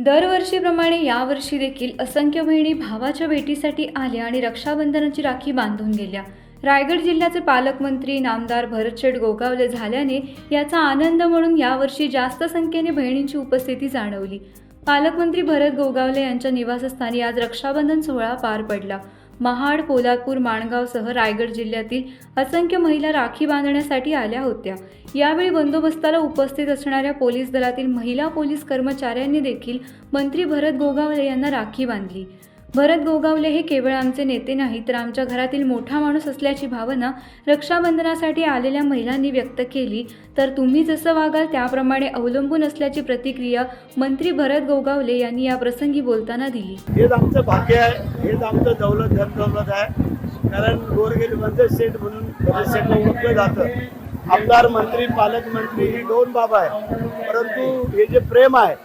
दरवर्षीप्रमाणे यावर्षी देखील असंख्य बहिणी भावाच्या भेटीसाठी आल्या आणि रक्षाबंधनाची राखी बांधून गेल्या। रायगड जिल्ह्याचे पालकमंत्री नामदार भरतशेठ गोगावले झाल्याने याचा आनंद म्हणून यावर्षी जास्त संख्येने बहिणींची उपस्थिती जाणवली। पालकमंत्री भरत गोगावले यांच्या निवासस्थानी आज रक्षाबंधन सोहळा पार पडला। महाड, पोलादपूर, माणगावसह रायगड जिल्ह्यातील असंख्य महिला राखी बांधण्यासाठी आल्या होत्या। यावेळी बंदोबस्ताला उपस्थित असणाऱ्या पोलीस दलातील महिला पोलीस कर्मचाऱ्यांनी देखील मंत्री भरत गोगावले यांना राखी बांधली। भरत गोगावले हे केवळ आमचे नेते नाही तर आमच्या घरातील मोठा माणूस असल्याची भावना रक्षाबंधनासाठी आलेल्या महिलांनी व्यक्त केली। तर तुम्ही जसं वागाल त्याप्रमाणे अवलंबून असल्याची प्रतिक्रिया मंत्री भरत गोगावले यांनी या प्रसंगी बोलताना दिली। हेच आमचं भाग्य आहे, हेच आमचं दौलत धनदौलत आहे। कारण गोरगरिबांचे शेठ म्हणून शेठ ओळखलं जातं। आमदार, मंत्री, पालकमंत्री ही दोन बाबा आहे, परंतु हे जे प्रेम आहे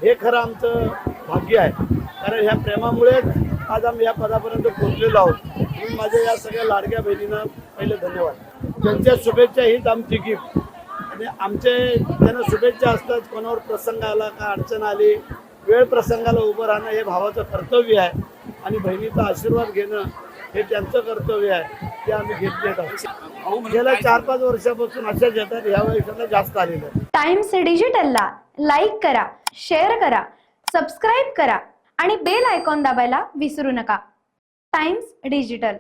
हे खरं आमचं भाग्य आहे। कारण ह्या प्रेमामुळेच आज आम्ही या पदापर्यंत पोहोचलेलो आहोत। म्हणून माझ्या या सगळ्या लाडक्या बहिणींना पहिले धन्यवाद। त्यांच्या शुभेच्छा हीच आमची गिफ्ट आणि आमचे त्यांना शुभेच्छा असतात। कोणावर प्रसंग आला का अडचण आली, वेळ प्रसंगाला उभं राहणं हे भावाचं कर्तव्य आहे आणि बहिणीचा आशीर्वाद घेणं हे त्यांचं कर्तव्य आहे, ते आम्ही घेतलेत आहोत। गेल्या 4-5 वर्षापासून अशाच येतात, यावेळी जास्त आलेलं आहे। टाइम्स डिजिटलला लाईक करा, शेअर करा, सबस्क्राईब करा आणि बेल आयकॉन दाबायला विसरू नका। Times digital.